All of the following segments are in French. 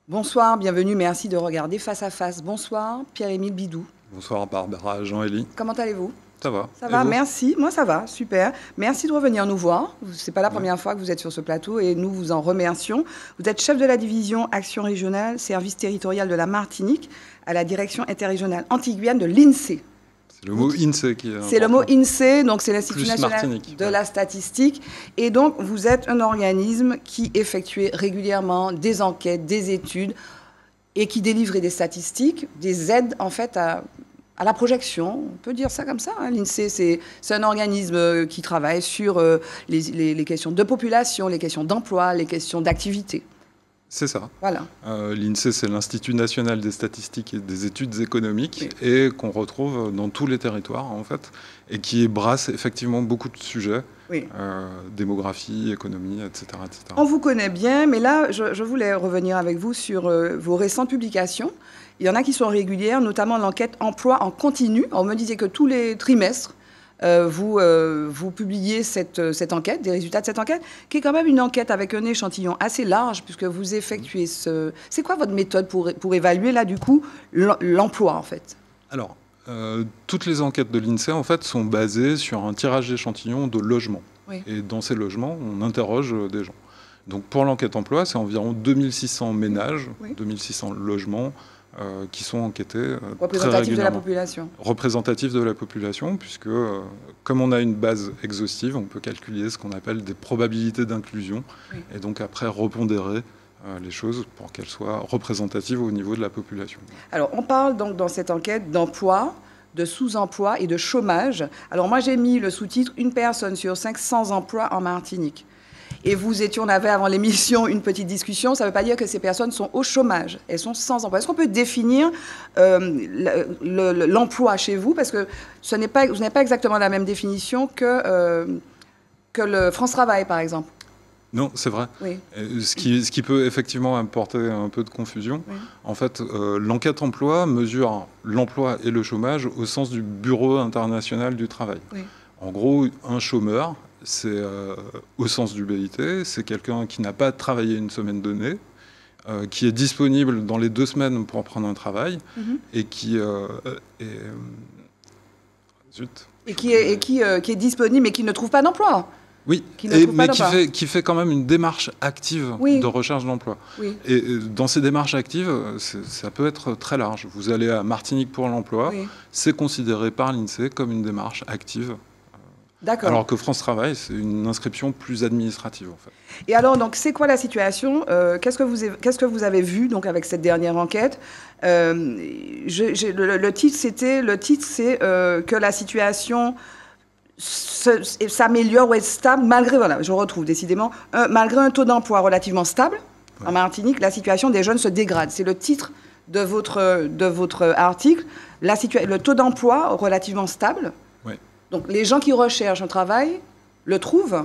Bonsoir, bienvenue, merci de regarder Face à Face. Bonsoir, Pierre-Émile Bidou. Bonsoir Barbara, Jean-Élie. Comment allez-vous? Ça va? Ça Et va, vous? merci. Moi, ça va, super. Merci de revenir nous voir. C'est pas la Ouais. première fois que vous êtes sur ce plateau et nous vous en remercions. Vous êtes chef de la division Action régionale, service territorial de la Martinique, à la direction interrégionale Antilles-Guyane de l'INSEE. C'est le mot INSEE qui est C'est le mot important. INSEE, donc c'est l'Institut Plus national Martinique, de ouais. la statistique. Et donc, vous êtes un organisme qui effectuait régulièrement des enquêtes, des études et qui délivrait des statistiques, des aides en fait à la projection. On peut dire ça comme ça. Hein. L'INSEE, c'est un organisme qui travaille sur les questions de population, les questions d'emploi, les questions d'activité. C'est ça. Voilà. L'INSEE, c'est l'Institut national des statistiques et des études économiques, oui, et qu'on retrouve dans tous les territoires, en fait, et qui brasse effectivement beaucoup de sujets, oui, démographie, économie, etc., etc. On vous connaît bien, mais là, je voulais revenir avec vous sur vos récentes publications. Il y en a qui sont régulières, notamment l'enquête emploi en continu. On me disait que tous les trimestres, vous publiez cette enquête, des résultats de cette enquête, qui est quand même une enquête avec un échantillon assez large, puisque vous effectuez ce... C'est quoi votre méthode pour évaluer, là, du coup, l'emploi, en fait? Alors, toutes les enquêtes de l'INSEE, en fait, sont basées sur un tirage d'échantillons de logements. Oui. Et dans ces logements, on interroge des gens. Donc, pour l'enquête emploi, c'est environ 2600 ménages, oui, 2600 logements, qui sont enquêtés représentatifs de la population. Représentatifs de la population, puisque comme on a une base exhaustive, on peut calculer ce qu'on appelle des probabilités d'inclusion, oui, et donc après repondérer les choses pour qu'elles soient représentatives au niveau de la population. Alors, on parle donc dans cette enquête d'emploi, de sous-emploi et de chômage. Alors, moi, j'ai mis le sous-titre « Une personne sur 5 sans emploi en Martinique ». Et on avait avant l'émission une petite discussion, ça ne veut pas dire que ces personnes sont au chômage, elles sont sans emploi. Est-ce qu'on peut définir l'emploi chez vous? Parce que vous n'avez pas exactement la même définition que le France Travail, par exemple. Non, c'est vrai. Oui. Ce qui peut effectivement apporter un peu de confusion. Oui. En fait, l'enquête emploi mesure l'emploi et le chômage au sens du Bureau international du travail. Oui. En gros, un chômeur, c'est au sens du BIT, c'est quelqu'un qui n'a pas travaillé une semaine donnée, qui est disponible dans les 2 semaines pour prendre un travail, et qui qui est disponible mais qui ne trouve pas d'emploi. Oui, mais qui fait quand même une démarche active, oui, de recherche d'emploi. Oui. Et dans ces démarches actives, ça peut être très large. Vous allez à Martinique pour l'emploi, oui, c'est considéré par l'INSEE comme une démarche active. D'accord. Alors que France Travail, c'est une inscription plus administrative, en fait. Et alors, donc, c'est quoi la situation? Qu'est-ce que vous avez vu donc avec cette dernière enquête? Le titre, c'est que la situation s'améliore ou est stable malgré, voilà, je retrouve décidément, malgré un taux d'emploi relativement stable, ouais, en Martinique, la situation des jeunes se dégrade. C'est le titre de votre article. Le taux d'emploi relativement stable. Ouais. Donc les gens qui recherchent un travail le trouvent.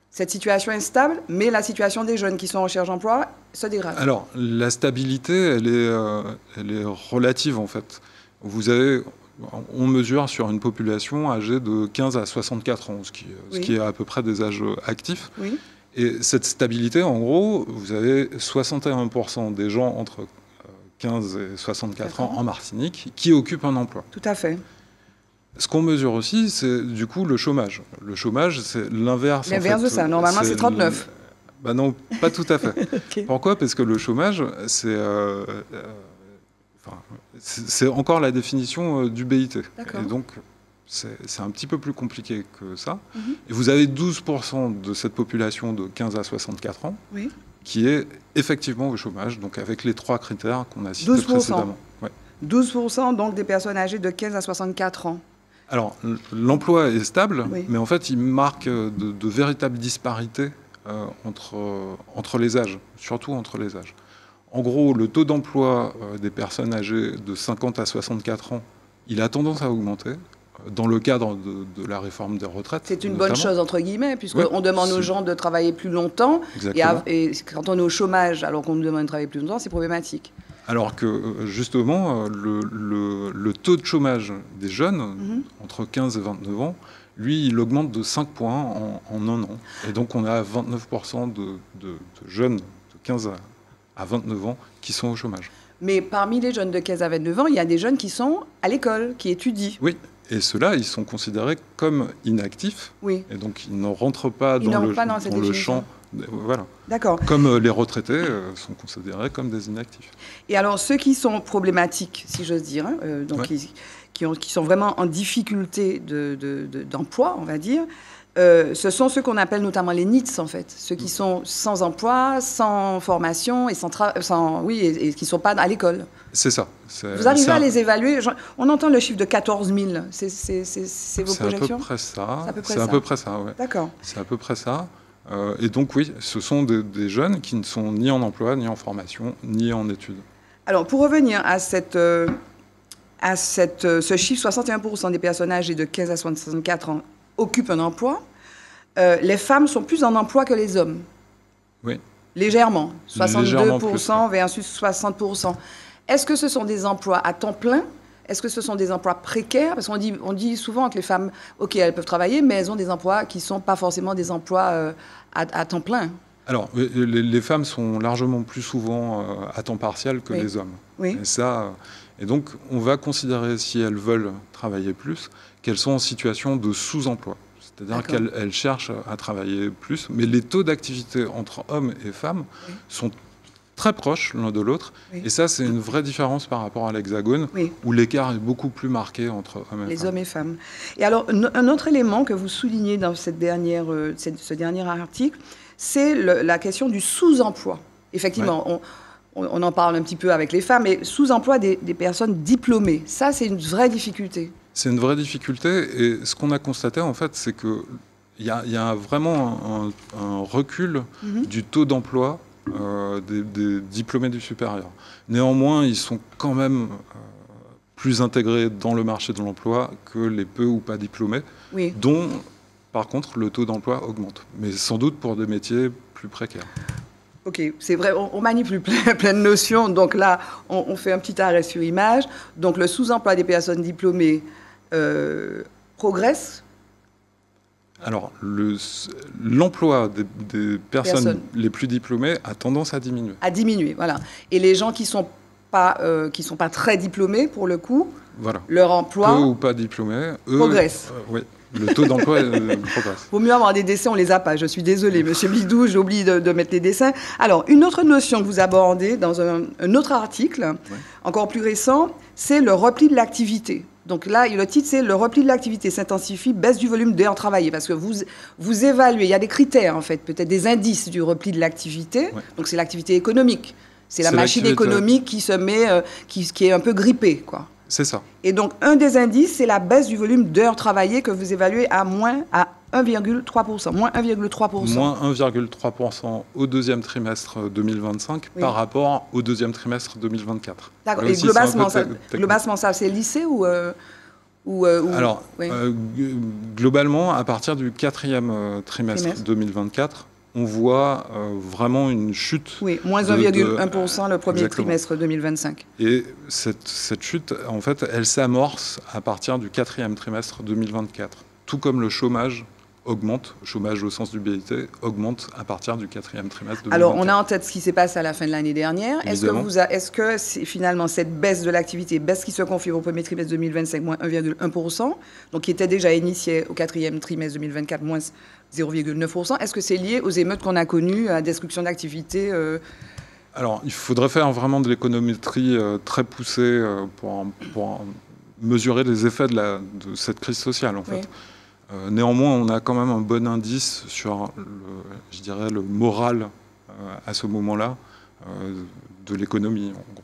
Cette situation est stable, mais la situation des jeunes qui sont en recherche d'emploi se dégrade. Alors, la stabilité, elle est relative, en fait. On mesure sur une population âgée de 15 à 64 ans, ce qui est à peu près des âges actifs. Oui. Et cette stabilité, en gros, vous avez 61% des gens entre 15 et 64 ans en Martinique qui occupent un emploi. Tout à fait. Ce qu'on mesure aussi, c'est du coup le chômage. Le chômage, c'est l'inverse. L'inverse de ça. Normalement, c'est 39. Ben non, pas tout à fait. Okay. Pourquoi? Parce que le chômage, c'est encore la définition du BIT. Et donc, c'est un petit peu plus compliqué que ça. Et vous avez 12% de cette population de 15 à 64 ans, oui, qui est effectivement au chômage, donc avec les 3 critères qu'on a cités 12%. Précédemment. Ouais. 12% donc des personnes âgées de 15 à 64 ans. Alors, l'emploi est stable, oui, mais en fait, il marque de véritables disparités entre les âges, surtout entre les âges. En gros, le taux d'emploi des personnes âgées de 50 à 64 ans, il a tendance à augmenter dans le cadre de la réforme des retraites. C'est une bonne chose, entre guillemets, puisqu'on demande aux gens de travailler plus longtemps. Et quand on est au chômage, alors qu'on nous demande de travailler plus longtemps, c'est problématique. Alors que, justement, le taux de chômage des jeunes, entre 15 et 29 ans, lui, il augmente de 5 points en 1 an. Et donc, on a 29% de jeunes de 15 à 29 ans qui sont au chômage. Mais parmi les jeunes de 15 à 29 ans, il y a des jeunes qui sont à l'école, qui étudient. Oui, et ceux-là, ils sont considérés comme inactifs. Oui. Et donc, ils ne rentrent pas dans le champ. Voilà. D'accord. Comme les retraités sont considérés comme des inactifs. Et alors, ceux qui sont problématiques, si j'ose dire, hein, donc qui sont vraiment en difficulté d'emploi, on va dire, ce sont ceux qu'on appelle notamment les NEETs, en fait. Ceux qui sont sans emploi, sans formation et et qui ne sont pas à l'école. C'est ça. Vous arrivez à les évaluer? On entend le chiffre de 14 000. C'est vos projections? C'est à peu près ça. C'est à peu près ça, oui. D'accord. C'est à peu près ça. Et donc, oui, ce sont des jeunes qui ne sont ni en emploi, ni en formation, ni en études. Alors, pour revenir à ce chiffre, 61% des personnes âgées de 15 à 64 ans occupent un emploi. Les femmes sont plus en emploi que les hommes. Oui. Légèrement. 62% Légèrement plus, versus 60%. Est-ce que ce sont des emplois à temps plein? Est-ce que ce sont des emplois précaires? Parce qu'on dit souvent que les femmes, OK, elles peuvent travailler, mais elles ont des emplois qui ne sont pas forcément des emplois à temps plein. Alors, les femmes sont largement plus souvent à temps partiel que les hommes. Oui. Et donc, on va considérer, si elles veulent travailler plus, qu'elles sont en situation de sous-emploi. C'est-à-dire qu'elles cherchent à travailler plus, mais les taux d'activité entre hommes et femmes sont très proches l'un de l'autre. Oui. Et ça, c'est une vraie différence par rapport à l'Hexagone, où l'écart est beaucoup plus marqué entre hommes et femmes. Les hommes et femmes. Et alors, un autre élément que vous soulignez dans ce dernier article, c'est la question du sous-emploi. Effectivement, on en parle un petit peu avec les femmes, mais sous-emploi des personnes diplômées, ça, c'est une vraie difficulté. C'est une vraie difficulté, et ce qu'on a constaté, en fait, c'est qu'il y a vraiment un recul du taux d'emploi des diplômés du supérieur. Néanmoins, ils sont quand même plus intégrés dans le marché de l'emploi que les peu ou pas diplômés, dont, par contre, le taux d'emploi augmente. Mais sans doute pour des métiers plus précaires. OK, c'est vrai, on manipule plein de notions. Donc là, on fait un petit arrêt sur image. Donc le sous-emploi des personnes diplômées progresse. Alors, l'emploi des personnes les plus diplômées a tendance à diminuer. À diminuer, voilà. Et les gens qui sont pas très diplômés, pour le coup, leur emploi... Peu ou pas diplômés, eux... Progresse. Oui. Le taux d'emploi progresse. Vaut mieux avoir des dessins, on les a pas. Je suis désolée, Monsieur Bidou, j'ai oublié de mettre les dessins. Alors, une autre notion que vous abordez dans un autre article, encore plus récent, c'est le repli de l'activité. Donc là, le titre, c'est « Le repli de l'activité s'intensifie, baisse du volume d'heures travaillées ». Parce que vous évaluez, il y a des critères, en fait, peut-être des indices du repli de l'activité. Donc c'est l'activité économique. C'est la machine économique qui se met, qui est un peu grippée, quoi. C'est ça. Et donc, un des indices, c'est la baisse du volume d'heures travaillées que vous évaluez à 1,3%. Moins 1,3%. Moins 1,3% au deuxième trimestre 2025 par rapport au deuxième trimestre 2024. D'accord. Et globalement, ça, c'est lycée ou Alors, globalement, à partir du quatrième trimestre 2024, on voit vraiment une chute. Oui, moins 1,1% le premier trimestre 2025. Et cette chute, en fait, elle s'amorce à partir du quatrième trimestre 2024. Tout comme le chômage augmente, le chômage au sens du BIT, augmente à partir du quatrième trimestre 2024. Alors, on a en tête ce qui s'est passé à la fin de l'année dernière. Est-ce que finalement, cette baisse de l'activité, baisse qui se confirme au premier trimestre 2025, moins 1,1%, donc qui était déjà initiée au quatrième trimestre 2024, moins 0,9%, est-ce que c'est lié aux émeutes qu'on a connues, à la destruction d'activités Alors, il faudrait faire vraiment de l'économétrie très poussée pour mesurer les effets de cette crise sociale, en fait. Néanmoins, on a quand même un bon indice sur, je dirais, le moral à ce moment-là de l'économie, en gros.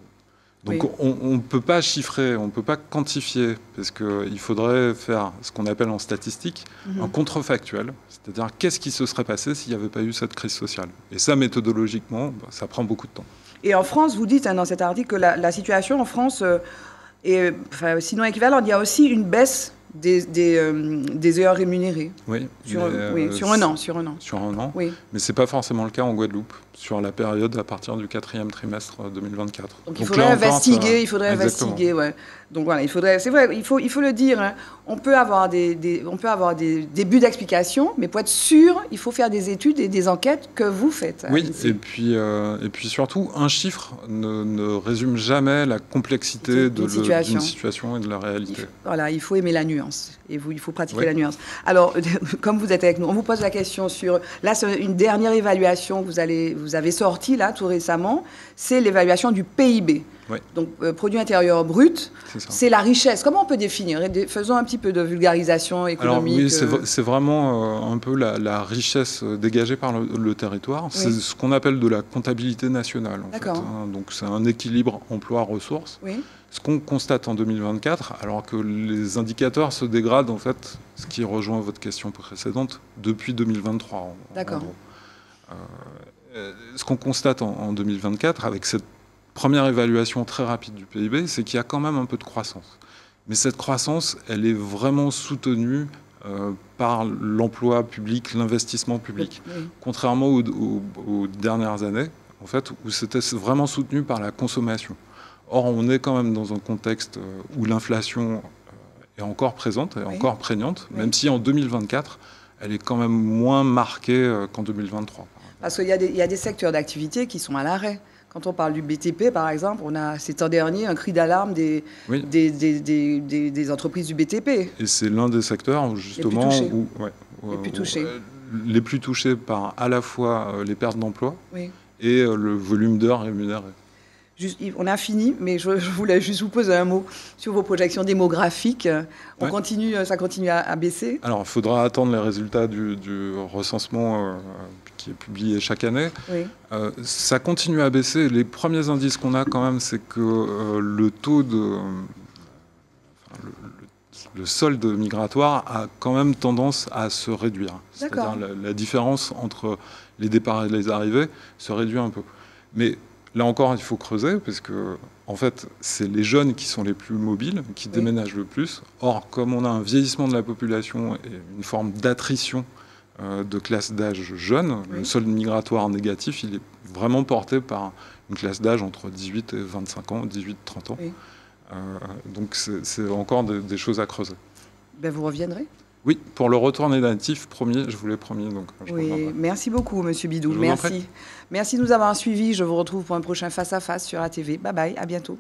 Donc on ne peut pas chiffrer, on ne peut pas quantifier, parce qu'il faudrait faire ce qu'on appelle en statistique un contrefactuel, c'est-à-dire qu'est-ce qui se serait passé s'il n'y avait pas eu cette crise sociale. Et ça, méthodologiquement, ça prend beaucoup de temps. Et en France, vous dites dans cet article que la situation en France est sinon équivalente. Il y a aussi une baisse des heures rémunérées. Oui, sur un an. Sur un an, oui. Mais ce n'est pas forcément le cas en Guadeloupe, sur la période à partir du 4e trimestre 2024. Donc il faudrait investiguer, ouais. Donc voilà, c'est vrai, il faut le dire, hein. On peut avoir des débuts d'explication, mais pour être sûr, il faut faire des études et des enquêtes que vous faites. Oui, et puis surtout, un chiffre ne résume jamais la complexité d'une situation et de la réalité. Voilà, il faut aimer la nuance, et il faut pratiquer la nuance. Alors, comme vous êtes avec nous, on vous pose la question sur, là, c'est une dernière évaluation que vous avez sortie, là, tout récemment, c'est l'évaluation du PIB. Oui. Donc, produit intérieur brut, c'est la richesse. Comment on peut définir? Faisons un petit peu de vulgarisation économique. Alors oui, c'est vraiment un peu la richesse dégagée par le territoire. Oui. C'est ce qu'on appelle de la comptabilité nationale. D'accord. En fait, hein. Donc c'est un équilibre emploi-ressources. Oui. Ce qu'on constate en 2024, alors que les indicateurs se dégradent, en fait, ce qui rejoint votre question précédente, depuis 2023. D'accord. Ce qu'on constate en 2024, avec cette première évaluation très rapide du PIB, c'est qu'il y a quand même un peu de croissance. Mais cette croissance, elle est vraiment soutenue par l'emploi public, l'investissement public. Oui. Contrairement aux dernières années, en fait, où c'était vraiment soutenu par la consommation. Or, on est quand même dans un contexte où l'inflation est encore présente, est encore prégnante, même si en 2024, elle est quand même moins marquée qu'en 2023. Parce qu'il y a des secteurs d'activité qui sont à l'arrêt. Quand on parle du BTP, par exemple, on a ces temps derniers un cri d'alarme des entreprises du BTP. Et c'est l'un des secteurs, justement, les plus touchés par à la fois les pertes d'emploi et le volume d'heures rémunérées. On a fini, mais je voulais juste vous poser un mot sur vos projections démographiques. Ça continue à baisser. Alors, il faudra attendre les résultats du recensement qui est publié chaque année. Oui. Ça continue à baisser. Les premiers indices qu'on a quand même, c'est que le taux le solde migratoire a quand même tendance à se réduire. C'est-à-dire la différence entre les départs et les arrivées se réduit un peu. Mais là encore, il faut creuser, parce que, en fait, c'est les jeunes qui sont les plus mobiles, qui déménagent le plus. Or, comme on a un vieillissement de la population et une forme d'attrition de classe d'âge jeune, le solde migratoire négatif, il est vraiment porté par une classe d'âge entre 18 et 25 ans, 18-30 ans. Oui. Donc, c'est encore des choses à creuser. Ben, vous reviendrez ? Oui, pour le retour des natifs, je vous l'ai promis. Donc merci beaucoup, Monsieur Bidou. Merci. Merci de nous avoir suivis. Je vous retrouve pour un prochain Face à Face sur ATV. Bye bye, à bientôt.